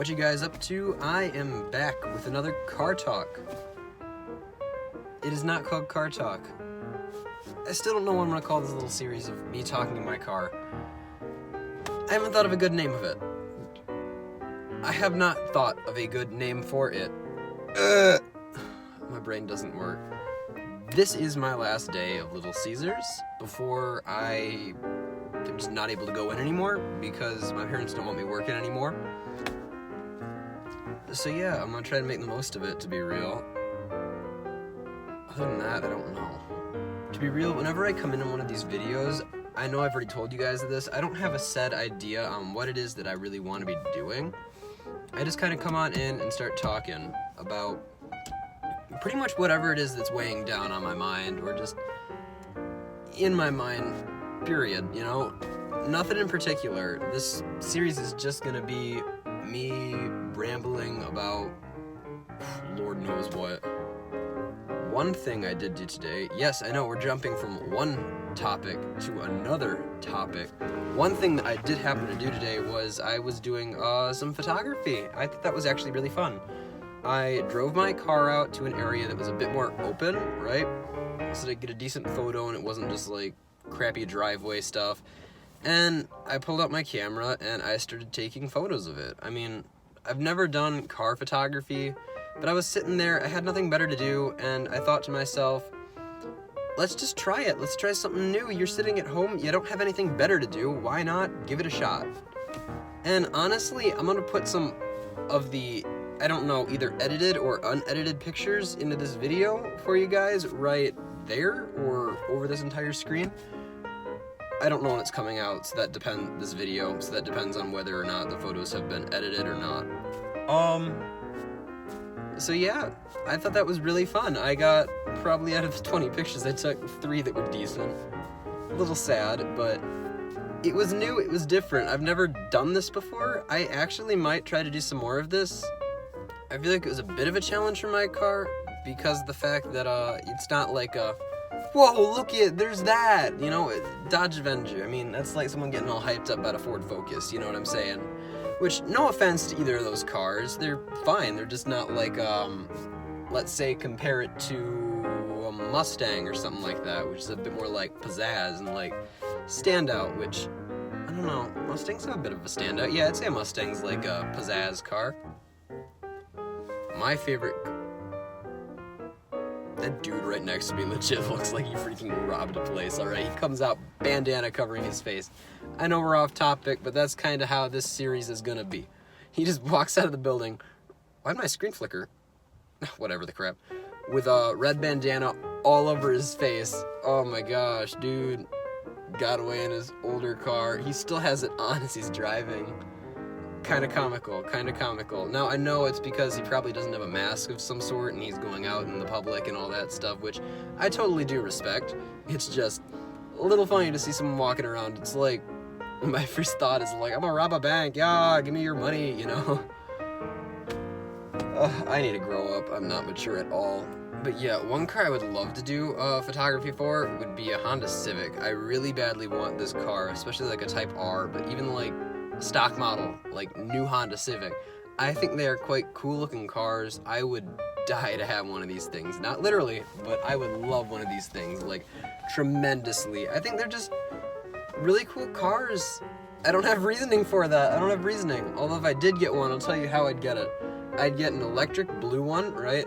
What you guys up to? I am back with another car talk. It is not called car talk. I still don't know what I'm gonna call this little series of me talking in my car. I haven't thought of a good name of it. I have not thought of a good name for it. My brain doesn't work. This is my last day of Little Caesars before I am just not able to go in anymore because my parents don't want me working anymore. So yeah, I'm gonna try to make the most of it, to be real. Other than that, I don't know. To be real, whenever I come in one of these videos, I know I've already told you guys this, I don't have a set idea on what it is that I really want to be doing. I just kind of come on in and start talking about pretty much whatever it is that's weighing down on my mind, or just in my mind, period, you know? Nothing in particular. This series is just gonna be me rambling about Lord knows what. One thing I did do today, yes, I know we're jumping from one topic to another topic. One thing that I did happen to do today was I was doing some photography. I thought that was actually really fun. I drove my car out to an area that was a bit more open, right? So to get a decent photo and it wasn't just like crappy driveway stuff. And I pulled out my camera and I started taking photos of it. I mean, I've never done car photography, but I was sitting there, I had nothing better to do, and I thought to myself, let's just try it. Let's try something new. You're sitting at home, you don't have anything better to do. Why not give it a shot? And honestly, I'm gonna put some of the, I don't know, either edited or unedited pictures into this video for you guys right there or over this entire screen. I don't know when it's coming out, so that depends on whether or not the photos have been edited or not. So yeah, I thought that was really fun. I got, probably out of the 20 pictures I took, 3 that were decent. A little sad, but it was new, it was different. I've never done this before. I actually might try to do some more of this. I feel like it was a bit of a challenge for my car because of the fact that it's not like a, whoa, look it, there's that, you know, Dodge Avenger. I mean, that's like someone getting all hyped up about a Ford Focus, you know what I'm saying? Which, no offense to either of those cars, they're fine. They're just not like, let's say compare it to a Mustang or something like that, which is a bit more like pizzazz and like standout, which, I don't know, Mustangs have a bit of a standout. Yeah, I'd say a Mustang's like a pizzazz car. My favorite, that dude right next to me legit looks like he freaking robbed a place, alright? He comes out, bandana covering his face. I know we're off topic, but that's kind of how this series is gonna be. He just walks out of the building. Why'd my screen flicker? Whatever the crap. With a red bandana all over his face. Oh my gosh, dude. Got away in his older car. He still has it on as he's driving. Kinda comical. Now, I know it's because he probably doesn't have a mask of some sort and he's going out in the public and all that stuff, which I totally do respect. It's just a little funny to see someone walking around. It's like, my first thought is like, I'm gonna rob a bank, yeah, give me your money, you know? I need to grow up, I'm not mature at all. But yeah, one car I would love to do photography for would be a Honda Civic. I really badly want this car, especially like a Type R, but even like stock model, like new Honda Civic. I think they are quite cool looking cars. I would die to have one of these things. Not literally, but I would love one of these things, like tremendously. I think they're just really cool cars. I don't have reasoning for that. I don't have reasoning. Although if I did get one, I'll tell you how I'd get it. I'd get an electric blue one, right?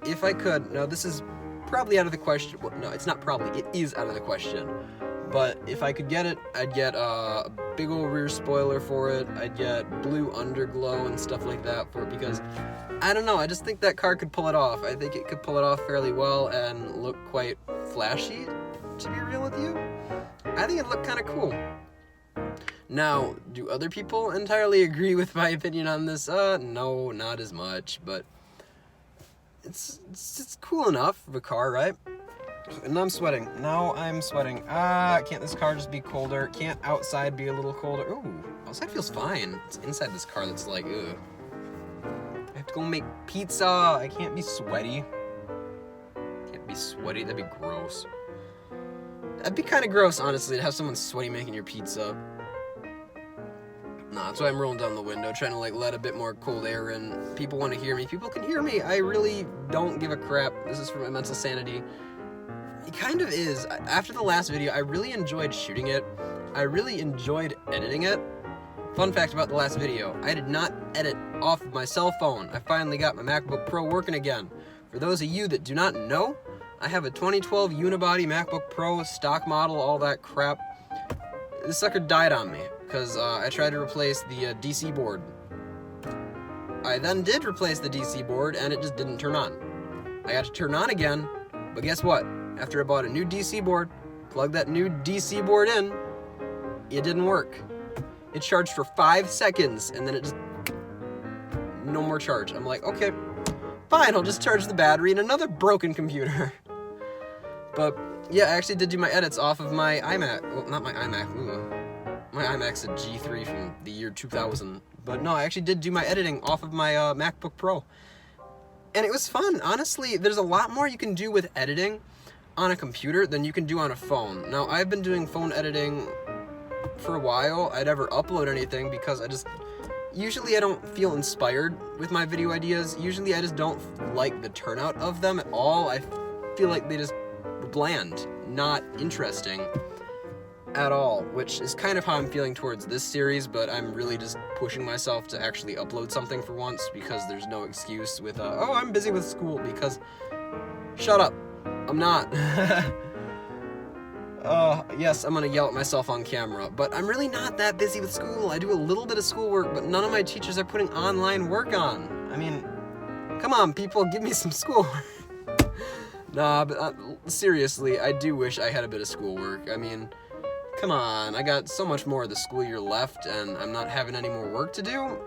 If I could. Now this is probably out of the question. Well, no, it's not probably. It is out of the question. But if I could get it, I'd get a big old rear spoiler for it. I'd get blue underglow and stuff like that for it because, I don't know, I just think that car could pull it off. I think it could pull it off fairly well and look quite flashy, to be real with you. I think it'd look kind of cool. Now, do other people entirely agree with my opinion on this? No, not as much, but it's cool enough of a car, right? And I'm sweating. Now I'm sweating. Can't this car just be colder? Can't outside be a little colder? Ooh, outside feels fine. It's inside this car that's like, ugh. I have to go make pizza. I can't be sweaty. Can't be sweaty. That'd be gross. That'd be kind of gross, honestly, to have someone sweaty making your pizza. Nah, that's why I'm rolling down the window, trying to like let a bit more cold air in. People want to hear me. People can hear me. I really don't give a crap. This is for my mental sanity. It kind of is. After the last video, I really enjoyed shooting it. I really enjoyed editing it. Fun fact about the last video, I did not edit off of my cell phone. I finally got my MacBook Pro working again. For those of you that do not know, I have a 2012 unibody MacBook Pro, stock model, all that crap. This sucker died on me because I tried to replace the DC board. I then did replace the DC board and it just didn't turn on. I got to turn on again, but guess what? After I bought a new DC board, plugged that new DC board in, it didn't work. It charged for 5 seconds and then it just, no more charge. I'm like, okay, fine, I'll just charge the battery in another broken computer. But yeah, I actually did do my edits off of my iMac. Well, not my iMac. Ooh. My iMac's a G3 from the year 2000. But no, I actually did do my editing off of my MacBook Pro. And it was fun. Honestly, there's a lot more you can do with editing on a computer than you can do on a phone. Now, I've been doing phone editing for a while. I never upload anything because usually I don't feel inspired with my video ideas. Usually I just don't like the turnout of them at all. I feel like they just bland, not interesting at all, which is kind of how I'm feeling towards this series, but I'm really just pushing myself to actually upload something for once because there's no excuse with, oh, I'm busy with school, because shut up, I'm not. Yes, I'm gonna yell at myself on camera, but I'm really not that busy with school. I do a little bit of schoolwork, but none of my teachers are putting online work on. I mean, come on, people, give me some schoolwork. Nah, but seriously, I do wish I had a bit of schoolwork. I mean, come on, I got so much more of the school year left, and I'm not having any more work to do.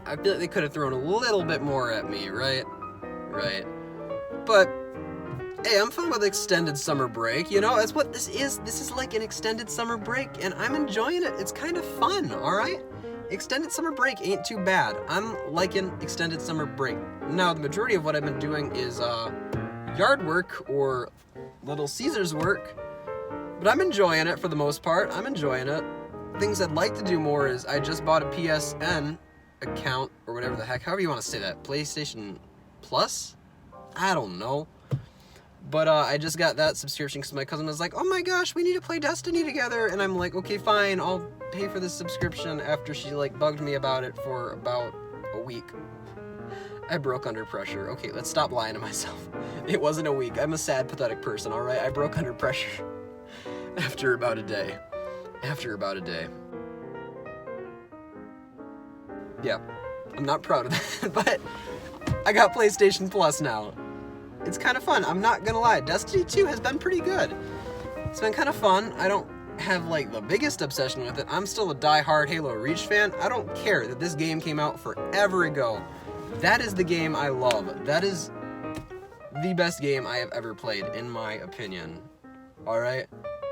I feel like they could have thrown a little bit more at me, right? Right. But, hey, I'm fine with extended summer break, you know? That's what this is. This is like an extended summer break, and I'm enjoying it. It's kind of fun, alright? Extended summer break ain't too bad. I'm liking extended summer break. Now, the majority of what I've been doing is, yard work or Little Caesars work, but I'm enjoying it for the most part. I'm enjoying it. Things I'd like to do more is I just bought a PSN account, or whatever the heck, however you want to say that, PlayStation Plus? I don't know. But I just got that subscription because my cousin was like, oh my gosh, we need to play Destiny together, and I'm like, okay, fine, I'll pay for this subscription, after she like bugged me about it for about a week. I broke under pressure. Okay, let's stop lying to myself. It wasn't a week. I'm a sad, pathetic person, alright? I broke under pressure after about a day. Yeah, I'm not proud of that, but I got PlayStation Plus now. It's kind of fun, I'm not gonna lie. Destiny 2 has been pretty good. It's been kind of fun. I don't have like the biggest obsession with it. I'm still a die-hard Halo Reach fan. I don't care that this game came out forever ago. That is the game I love. That is the best game I have ever played, in my opinion. Alright?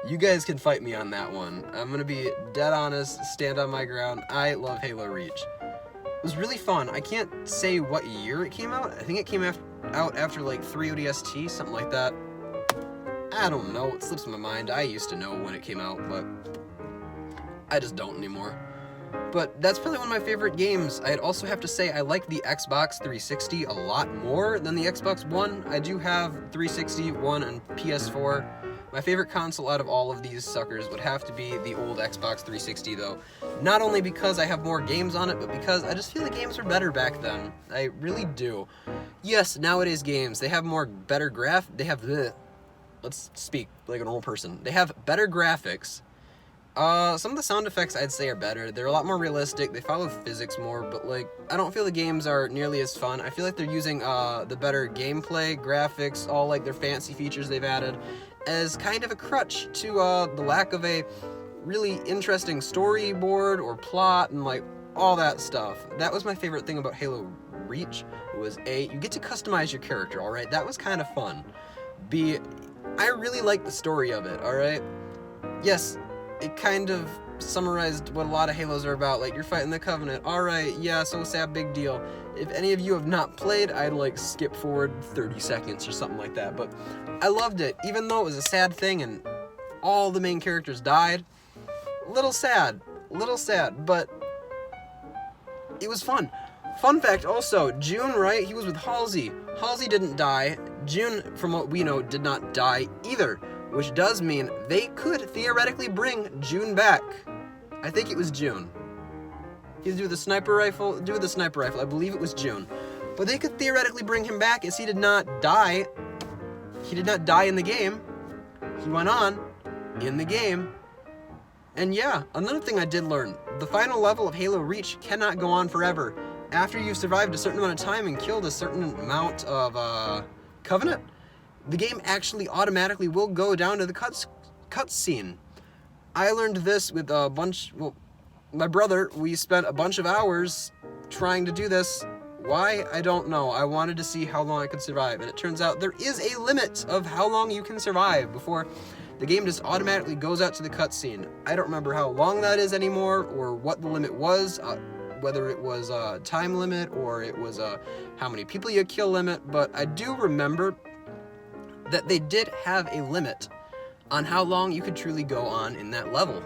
You guys can fight me on that one. I'm gonna be dead honest, stand on my ground. I love Halo Reach. It was really fun. I can't say what year it came out. I think it came out after like 3 ODST, something like that. I don't know, it slips my mind. I used to know when it came out, but I just don't anymore. But that's probably one of my favorite games. I'd also have to say I like the Xbox 360 a lot more than the Xbox One. I do have 360, One, and PS4. My favorite console out of all of these suckers would have to be the old Xbox 360 though. Not only because I have more games on it, but because I just feel the games were better back then. I really do. Yes, nowadays games, they have let's speak like a normal person. They have better graphics. Some of the sound effects I'd say are better. They're a lot more realistic. They follow physics more, but like, I don't feel the games are nearly as fun. I feel like they're using the better gameplay, graphics, all like their fancy features they've added as kind of a crutch to the lack of a really interesting storyboard or plot and like all that stuff. That was my favorite thing about Halo Reach, was A, you get to customize your character, alright? That was kind of fun. B, I really like the story of it, alright? Yes, it kind of summarized what a lot of Halos are about, like, you're fighting the Covenant, alright, yeah, so sad, big deal. If any of you have not played, I'd, like, skip forward 30 seconds or something like that, but I loved it, even though it was a sad thing and all the main characters died. A little sad. little sad, but it was fun. Fun fact also, June, right? He was with Halsey. Halsey didn't die. June, from what we know, did not die either, which does mean they could theoretically bring June back. I think it was June. He's do the sniper rifle. I believe it was June. But they could theoretically bring him back as he did not die. He did not die in the game. He went on in the game. And yeah, another thing I did learn, the final level of Halo Reach cannot go on forever. After you've survived a certain amount of time and killed a certain amount of Covenant, the game actually automatically will go down to the cutscene. I learned this with a bunch, well, my brother, we spent a bunch of hours trying to do this. Why? I don't know. I wanted to see how long I could survive, and it turns out there is a limit of how long you can survive before the game just automatically goes out to the cutscene. I don't remember how long that is anymore, or what the limit was, whether it was a time limit, or it was a how many people you kill limit, but I do remember that they did have a limit on how long you could truly go on in that level,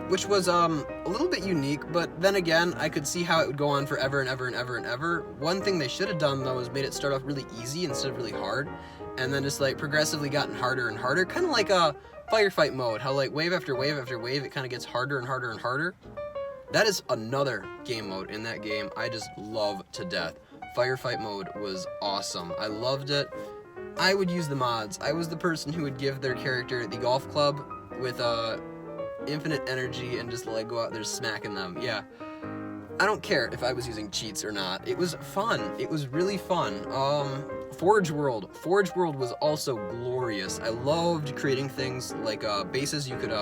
which was a little bit unique, but then again, I could see how it would go on forever and ever and ever and ever. One thing they should have done, though, is made it start off really easy instead of really hard, and then just, like, progressively gotten harder and harder, kind of like a firefight mode, how, like, wave after wave after wave, it kind of gets harder and harder and harder. That is another game mode in that game I just love to death. Firefight mode was awesome. I loved it. I would use the mods. I was the person who would give their character the golf club with infinite energy and just like go out there smacking them. Yeah. I don't care if I was using cheats or not. It was fun. It was really fun. Forge World. Forge World was also glorious. I loved creating things like bases you could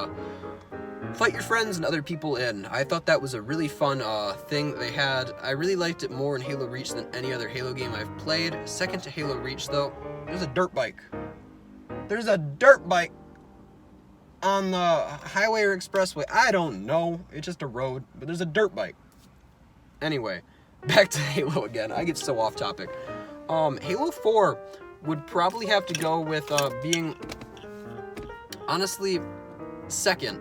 fight your friends and other people in. I thought that was a really fun thing they had. I really liked it more in Halo Reach than any other Halo game I've played. Second to Halo Reach, though, there's a dirt bike. There's a dirt bike on the highway or expressway. I don't know. It's just a road, but there's a dirt bike. Anyway, back to Halo again. I get so off topic. Halo 4 would probably have to go with being, honestly, second.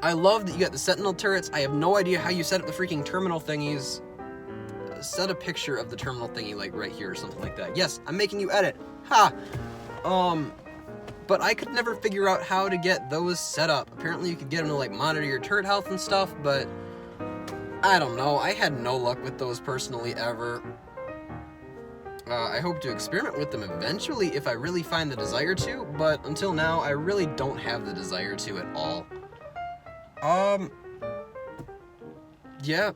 I love that you got the Sentinel turrets. I have no idea how you set up the freaking terminal thingies. Set a picture of the terminal thingy, like, right here or something like that. Yes, I'm making you edit. Ha! But I could never figure out how to get those set up. Apparently you could get them to, like, monitor your turret health and stuff, but I don't know. I had no luck with those personally ever. I hope to experiment with them eventually if I really find the desire to, but until now, I really don't have the desire to at all. Yeah,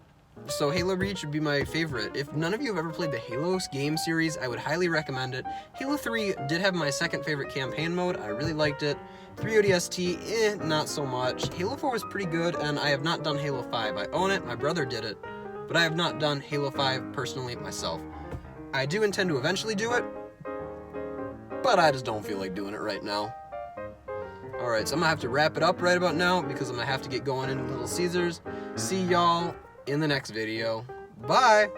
so Halo Reach would be my favorite. If none of you have ever played the Halo game series, I would highly recommend it. Halo 3 did have my second favorite campaign mode. I really liked it. 3 ODST, not so much. Halo 4 was pretty good, and I have not done Halo 5. I own it, my brother did it, but I have not done Halo 5 personally myself. I do intend to eventually do it, but I just don't feel like doing it right now. Alright, so I'm going to have to wrap it up right about now because I'm going to have to get going into Little Caesars. See y'all in the next video. Bye!